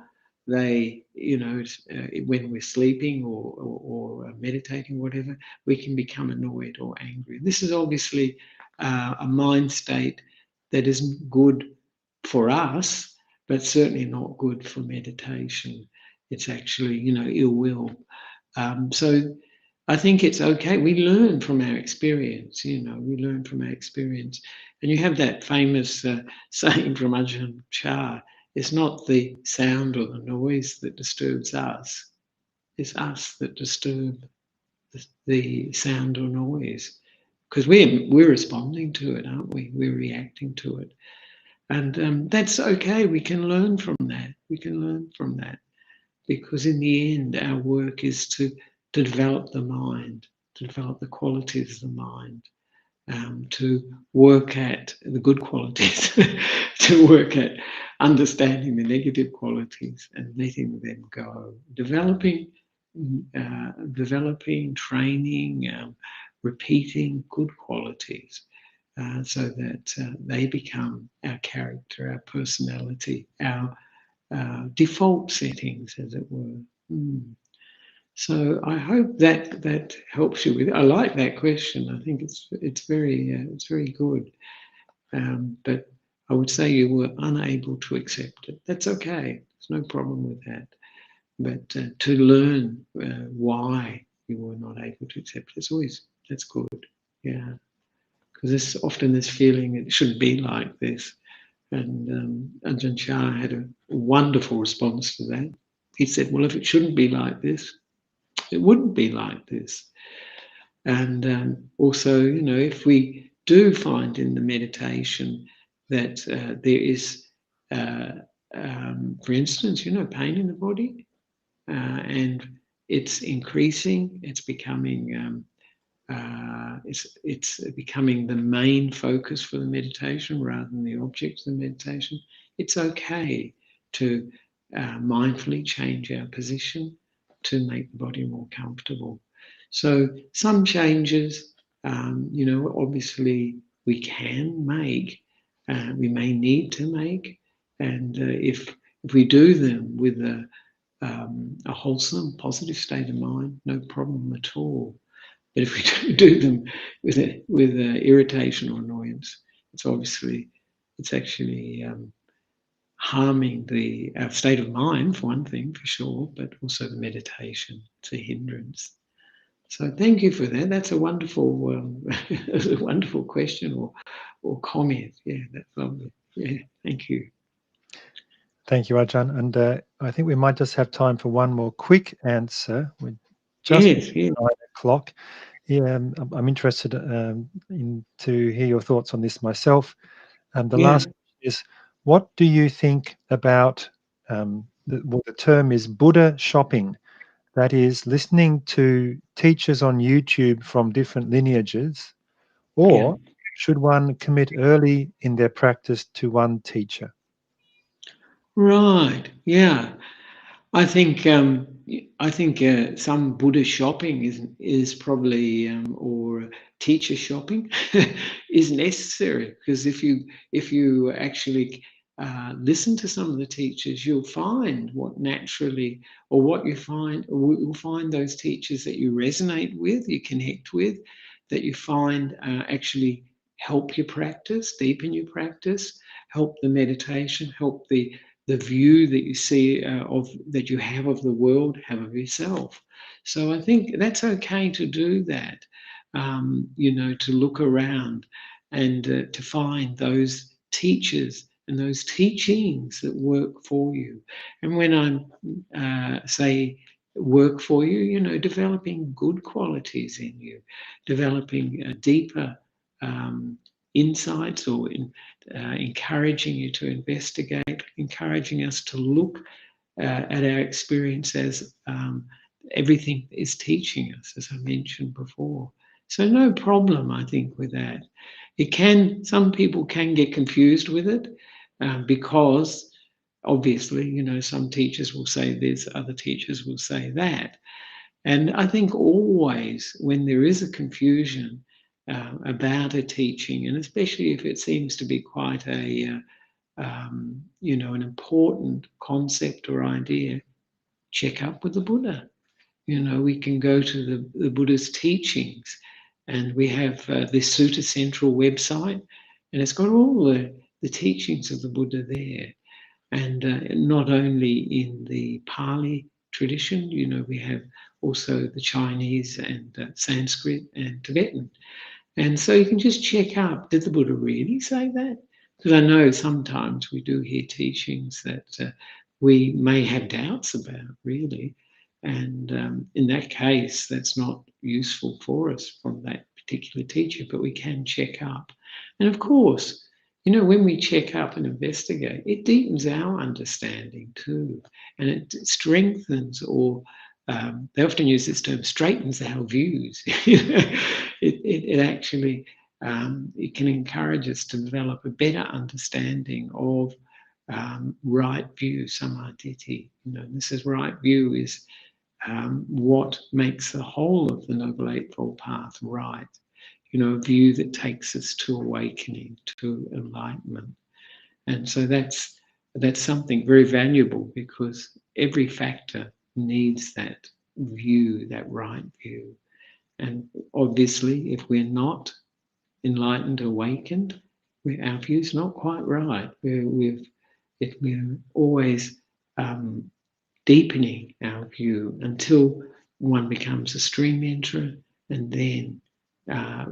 they, when we're sleeping or meditating, whatever, we can become annoyed or angry. This is obviously a mind state that isn't good for us, but certainly not good for meditation. It's actually, ill will. So I think it's okay. We learn from our experience, we learn from our experience. And you have that famous saying from Ajahn Chah, it's not the sound or the noise that disturbs us, it's us that disturb the sound or noise. Because we're responding to it, aren't we? We're reacting to it. And that's okay. We can learn from that. We can learn from that. Because in the end, our work is to develop the mind, to develop the qualities of the mind, to work at the good qualities, to work at understanding the negative qualities and letting them go. Developing, training, repeating good qualities. So that they become our character, our personality, our default settings, as it were. So I hope that helps you with it. I like that question. I think it's very good. But I would say you were unable to accept it. That's okay. There's no problem with that. But to learn why you were not able to accept it, that's good. Yeah. Because there's often this feeling it shouldn't be like this. And Ajahn Chah had a wonderful response to that. He said, well, if it shouldn't be like this, it wouldn't be like this. And also, if we do find in the meditation that there is, for instance, pain in the body, and it's increasing, it's becoming it's becoming the main focus for the meditation rather than the object of the meditation. It's okay to mindfully change our position to make the body more comfortable. So some changes, obviously we can make, we may need to make, and if we do them with a wholesome, positive state of mind, no problem at all. But if we do them with irritation or annoyance, it's actually harming our state of mind, for one thing, for sure, but also the meditation. It's a hindrance. So thank you for that. That's a wonderful, a wonderful question or comment. Yeah, that's lovely. Yeah, thank you. Thank you, Ajahn. And I think we might just have time for one more quick answer. We're just 9 o'clock. Yeah, I'm interested to hear your thoughts on this myself. The last is, what do you think about the term is Buddha shopping? That is listening to teachers on YouTube from different lineages, or should one commit early in their practice to one teacher? Right. Yeah. I think some Buddha shopping is probably or teacher shopping is necessary, because if you actually listen to some of the teachers, you'll find what naturally, or what you'll find those teachers that you resonate with, you connect with, that you find actually help your practice, deepen your practice, help the meditation, help the view that you see that you have of the world, have of yourself. So I think that's okay to do that. you know, to look around and to find those teachers and those teachings that work for you. And when I say work for you, you know, developing good qualities in you, developing deeper insights, or encouraging you to investigate, encouraging us to look at our experience as everything is teaching us, as I mentioned before. So no problem, I think, with that. Some people can get confused with it because obviously, you know, some teachers will say this, other teachers will say that. And I think always when there is a confusion about a teaching, and especially if it seems to be quite a, you know, an important concept or idea, check up with the Buddha. You know, we can go to the Buddha's teachings, and we have this Sutta Central website, and it's got all the teachings of the Buddha there. And not only in the Pali tradition, you know, we have also the Chinese and Sanskrit and Tibetan. And so you can just check up, did the Buddha really say that? Because I know sometimes we do hear teachings that we may have doubts about, really. And in that case, that's not useful for us from that particular teacher, but we can check up. And of course, you know, when we check up and investigate, it deepens our understanding too. And it strengthens, or they often use this term, straightens our views. It actually it can encourage us to develop a better understanding of right view, samadhi. You know, this is right view is what makes the whole of the Noble Eightfold Path right. You know, a view that takes us to awakening, to enlightenment. And so that's something very valuable, because every factor needs that view, that right view. And obviously, if we're not enlightened, awakened, our view's not quite right. We're always deepening our view until one becomes a stream enterer, and then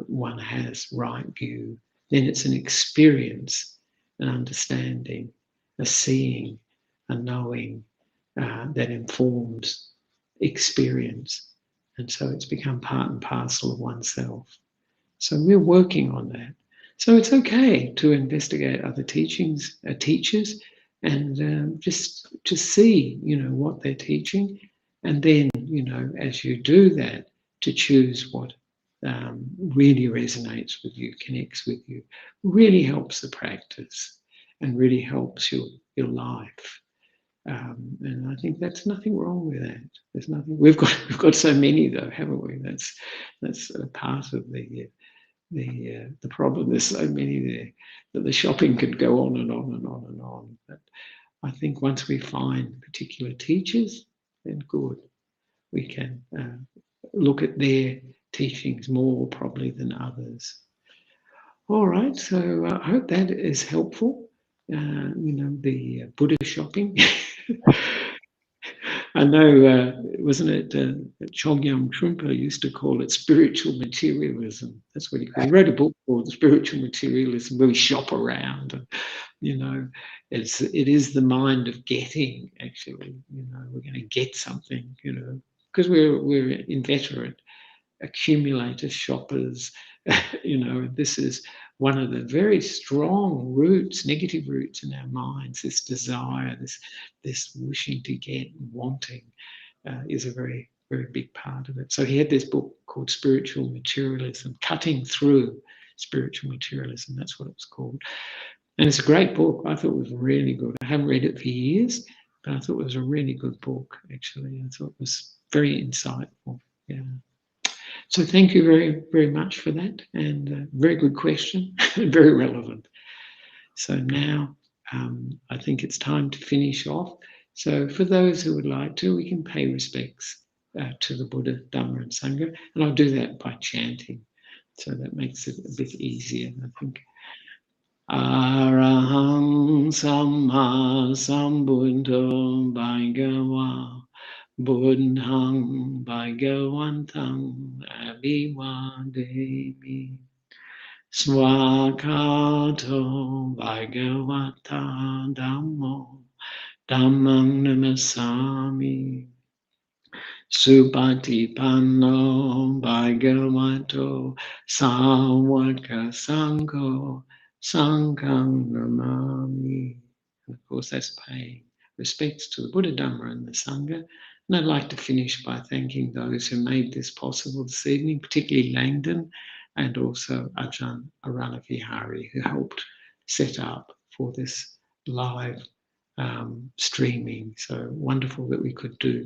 one has right view. Then it's an experience, an understanding, a seeing, a knowing that informs experience. And so it's become part and parcel of oneself. So we're working on that. So it's okay to investigate other teachings, teachers, and just to see, you know, what they're teaching, and then, you know, as you do that, to choose what really resonates with you, connects with you, really helps the practice, and really helps your life. And I think that's nothing wrong with that. There's nothing. We've got so many though, haven't we? That's a part of the problem. There's so many there that the shopping could go on and on and on and on. But I think once we find particular teachers, then good, we can look at their teachings more probably than others. All right, so I hope that is helpful. You know, the Buddha shopping. I know, wasn't it Chogyam Trungpa used to call it spiritual materialism. That's what he called it. He wrote a book called Spiritual Materialism, where we shop around. And, you know, it is the mind of getting, actually. You know, we're going to get something, you know, because we're inveterate accumulators, shoppers. You know, this is one of the very strong roots, negative roots in our minds. This desire, this wishing to get, wanting, is a very, very big part of it. So he had this book called Spiritual Materialism, Cutting Through Spiritual Materialism. That's what it was called. And it's a great book. I thought it was really good. I haven't read it for years, but I thought it was a really good book, actually. I thought it was very insightful. Yeah. So thank you very, very much for that, and very good question, very relevant. So now I think it's time to finish off. So for those who would like to, we can pay respects to the Buddha, Dhamma and Sangha, and I'll do that by chanting. So that makes it a bit easier, I think. Arahang Samma Sambuddho Bhagava Buddhang Bhagavantam Abhivademi. Swakato Bhagavata Dhammo Dhammang Namasami. Supatipanno Bhagavato Sawaka Sangho Sanghang Namami. And of course, that's paying respects to the Buddha, Dhamma, and the Sangha. And I'd like to finish by thanking those who made this possible this evening, particularly Langdon and also Ajahn Aranavihari, who helped set up for this live streaming. So wonderful that we could do